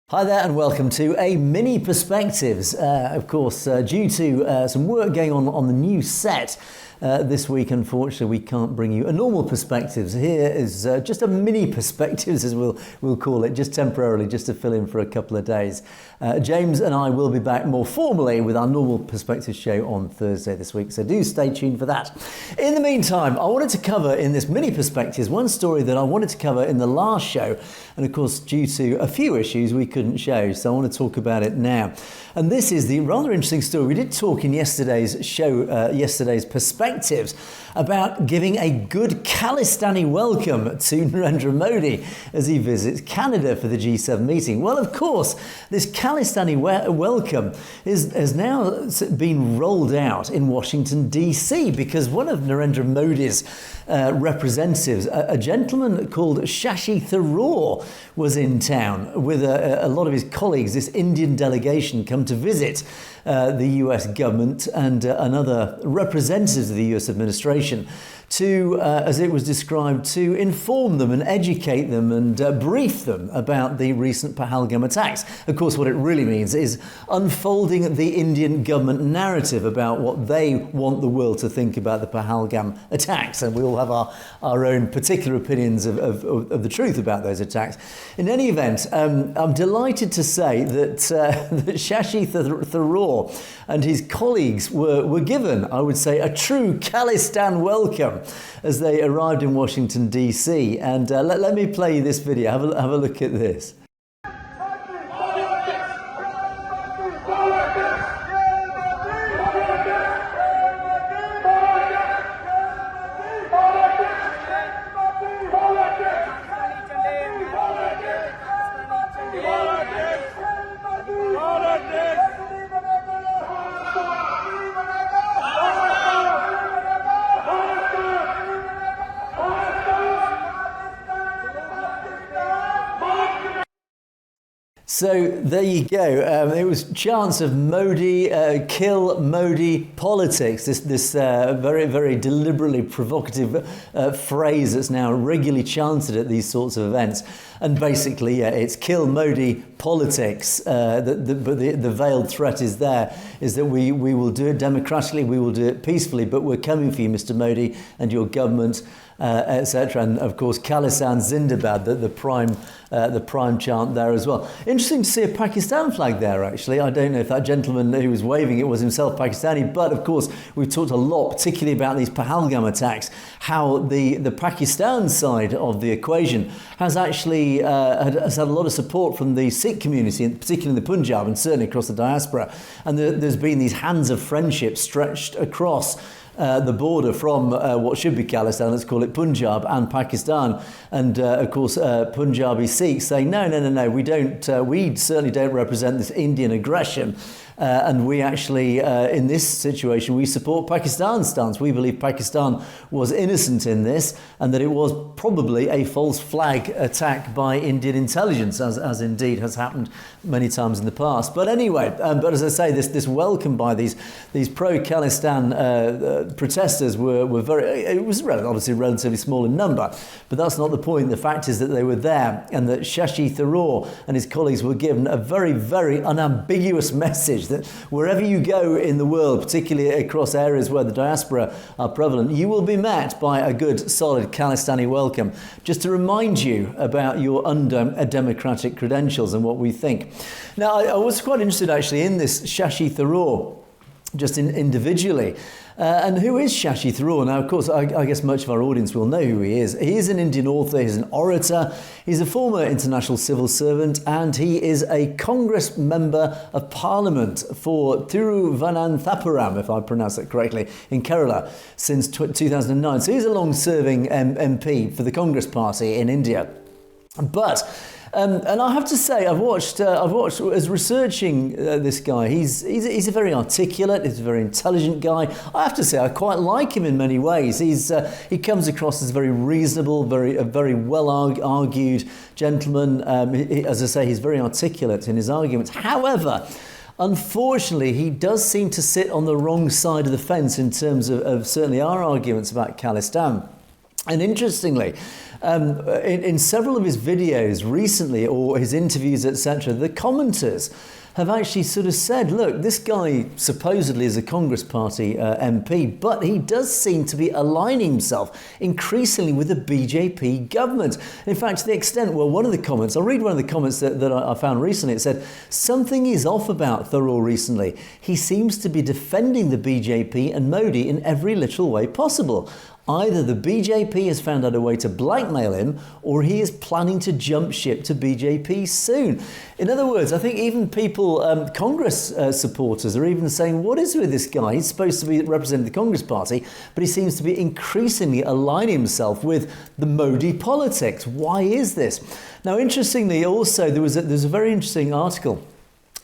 Hi there and welcome to a mini perspectives. Of course, due to some work going on the new set this week, unfortunately, we can't bring you a normal perspectives. Here is just a mini perspectives, as we'll call it, just temporarily, just to fill in for a couple of days. James and I will be back more formally with our normal perspectives show on Thursday this week, so do stay tuned for that. In the meantime, I wanted to cover in this mini perspectives one story that I wanted to cover in the last show, and of course, due to a few issues, we couldn't show, so I want to talk about it now. And this is the rather interesting story. We did talk in yesterday's show, yesterday's perspectives, about giving a good Khalistani welcome to Narendra Modi as he visits Canada for the G7 meeting. Well, of course, this Khalistani welcome has now been rolled out in Washington, D.C., because one of Narendra Modi's representatives, a gentleman called Shashi Tharoor, was in town with a lot of his colleagues. This Indian delegation come to visit the US government and other representatives of the US administration to, as it was described, to inform them and educate them and brief them about the recent Pahalgam attacks. Of course, what it really means is unfolding the Indian government narrative about what they want the world to think about the Pahalgam attacks. And we all have our own particular opinions of the truth about those attacks. In any event, I'm delighted to say that, that Shashi Tharoor and his colleagues were given, I would say, a true Khalistan welcome as they arrived in Washington, D.C. And let me play you this video. Have a look at this. So there you go. It was chants of Modi, kill Modi politics. This very, very deliberately provocative phrase that's now regularly chanted at these sorts of events. And basically, yeah, it's kill Modi politics. But the veiled threat is that we will do it democratically, we will do it peacefully, but we're coming for you, Mr. Modi, and your government, etc. And of course, Khalistan Zindabad, the prime chant there as well. Interesting to see a Pakistan flag there, actually. I don't know if that gentleman who was waving it was himself Pakistani, but of course, we've talked a lot, particularly about these Pahalgam attacks, how the Pakistan side of the equation has actually has had a lot of support from the Sikh community, particularly in the Punjab and certainly across the diaspora. And there's been these hands of friendship stretched across the border from what should be Khalistan, let's call it Punjab, and Pakistan. And of course, Punjabi Sikhs say, no, we certainly don't represent this Indian aggression. And we actually, in this situation, we support Pakistan's stance. We believe Pakistan was innocent in this and that it was probably a false flag attack by Indian intelligence, as indeed has happened many times in the past. But anyway, but as I say, this welcome by these pro-Khalistan protesters were very, it was obviously relatively small in number, but that's not the point. The fact is that they were there and that Shashi Tharoor and his colleagues were given a very, very unambiguous message that wherever you go in the world, particularly across areas where the diaspora are prevalent, you will be met by a good, solid Khalistani welcome, just to remind you about your undemocratic credentials and what we think. Now, I was quite interested actually in this Shashi Tharoor, just individually. And who is Shashi Tharoor? Now, of course, I guess much of our audience will know who he is. He is an Indian author, he's an orator, he's a former international civil servant, and he is a Congress Member of Parliament for Thiruvananthapuram, if I pronounce that correctly, in Kerala since 2009. So he's a long-serving MP for the Congress Party in India. But and I have to say, I've watched as researching this guy. He's a very articulate, he's a very intelligent guy. I have to say, I quite like him in many ways. He comes across as very reasonable, very well argued gentleman. As I say, he's very articulate in his arguments. However, unfortunately, he does seem to sit on the wrong side of the fence in terms of certainly our arguments about Khalistan. And interestingly, in several of his videos recently, or his interviews, etc., the commenters have actually sort of said, look, this guy supposedly is a Congress Party MP, but he does seem to be aligning himself increasingly with the BJP government. In fact, to the extent, well, one of the comments, I'll read one of the comments that I found recently. It said, something is off about Tharoor recently. He seems to be defending the BJP and Modi in every literal way possible. Either the BJP has found out a way to blackmail him, or he is planning to jump ship to BJP soon. In other words, I think even people, Congress supporters, are even saying, what is with this guy? He's supposed to be representing the Congress Party, but he seems to be increasingly aligning himself with the Modi politics. Why is this? Now, interestingly, also, there's a very interesting article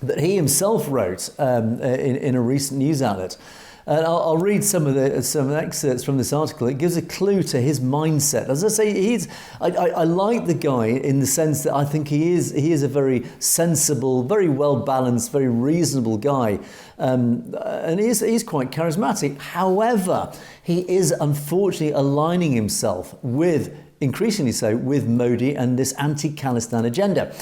that he himself wrote in a recent news outlet. I'll read some excerpts from this article. It gives a clue to his mindset. As I say, I like the guy in the sense that I think he is a very sensible, very well balanced, very reasonable guy, and he's quite charismatic. However, he is unfortunately aligning himself with, increasingly so, with Modi and this anti-Khalistan agenda.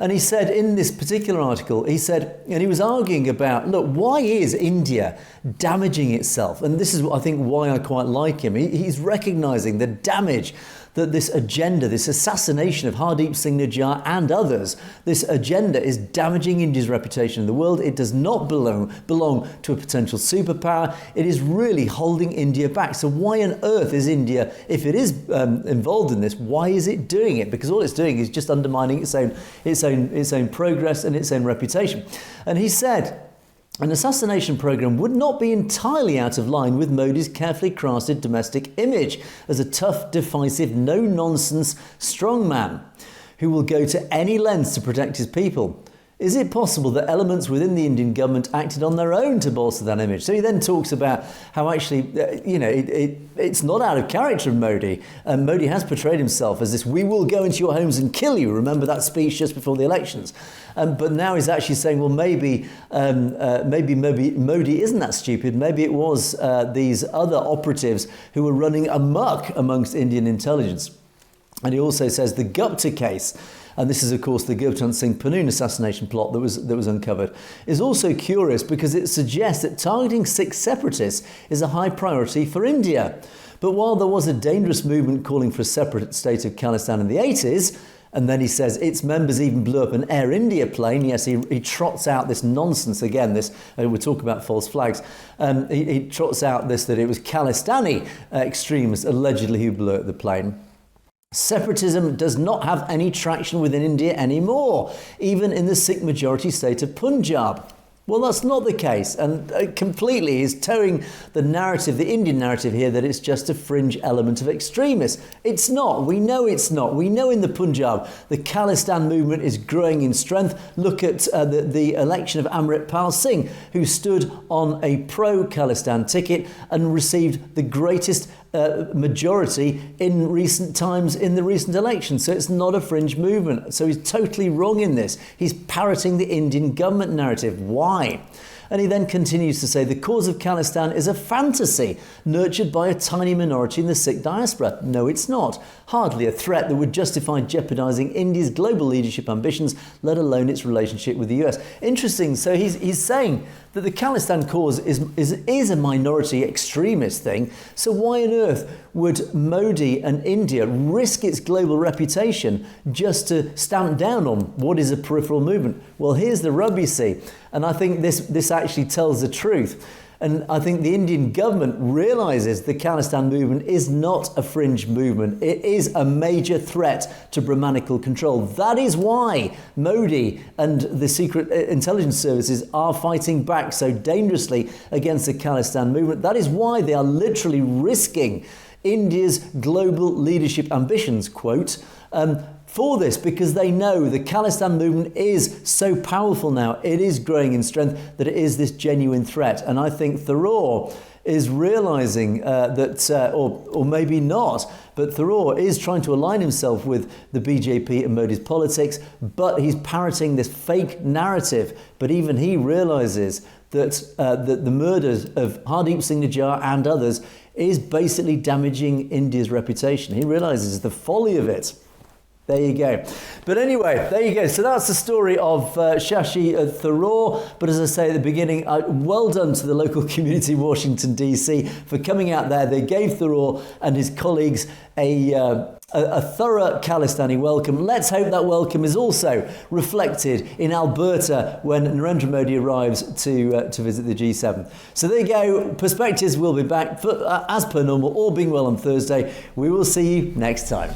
And he said in this particular article, he said, and he was arguing about, look, why is India damaging itself? And this is, I think, why I quite like him. He's recognizing the damage that this agenda, this assassination of Hardeep Singh Nijjar and others, this agenda is damaging India's reputation in the world. It does not belong to a potential superpower. It is really holding India back. So why on earth is India, if it is involved in this, why is it doing it? Because all it's doing is just undermining its own progress and its own reputation. And he said, an assassination program would not be entirely out of line with Modi's carefully crafted domestic image as a tough, decisive, no-nonsense strongman who will go to any lengths to protect his people. Is it possible that elements within the Indian government acted on their own to bolster that image? So he then talks about how actually, it's not out of character of Modi. Modi has portrayed himself as this, we will go into your homes and kill you. Remember that speech just before the elections. But now he's actually saying, well, maybe Modi isn't that stupid. Maybe it was these other operatives who were running amok amongst Indian intelligence. And he also says the Gupta case, and this is, of course, the Gurpatwant Singh Pannoon assassination plot that was uncovered, is also curious because it suggests that targeting Sikh separatists is a high priority for India. But while there was a dangerous movement calling for a separate state of Khalistan in the 80s, and then he says its members even blew up an Air India plane. Yes, he trots out this nonsense again. This we're talking about false flags. He trots out this that it was Khalistani extremists allegedly who blew up the plane. Separatism does not have any traction within India anymore, even in the Sikh majority state of Punjab. Well, that's not the case, and completely is towing the narrative, the Indian narrative here, that it's just a fringe element of extremists. It's not. We know it's not. We know in the Punjab the Khalistan movement is growing in strength. Look at the election of Amritpal Singh, who stood on a pro-Khalistan ticket and received the greatest majority in recent times in the recent election. So it's not a fringe movement. So he's totally wrong in this. He's parroting the Indian government narrative. Why? And he then continues to say the cause of Khalistan is a fantasy nurtured by a tiny minority in the Sikh diaspora. No, it's not. Hardly a threat that would justify jeopardising India's global leadership ambitions, let alone its relationship with the US. Interesting. So he's saying that the Khalistan cause is a minority extremist thing. So why on earth would Modi and India risk its global reputation just to stamp down on what is a peripheral movement? Well, here's the rub, you see. And I think this actually tells the truth. And I think the Indian government realises the Khalistan movement is not a fringe movement. It is a major threat to Brahmanical control. That is why Modi and the secret intelligence services are fighting back so dangerously against the Khalistan movement. That is why they are literally risking India's global leadership ambitions, quote, for this, because they know the Khalistan movement is so powerful now. It is growing in strength, that it is this genuine threat. And I think Tharoor is realising that, or maybe not, but Tharoor is trying to align himself with the BJP and Modi's politics, but he's parroting this fake narrative. But even he realises that the murders of Hardeep Singh Nijjar and others is basically damaging India's reputation. He realises the folly of it. There you go. But anyway, there you go. So that's the story of Shashi Tharoor. But as I say at the beginning, well done to the local community in Washington, D.C. for coming out there. They gave Tharoor and his colleagues a thorough Khalistani welcome. Let's hope that welcome is also reflected in Alberta when Narendra Modi arrives to visit the G7. So there you go. Perspectives will be back as per normal, all being well on Thursday. We will see you next time.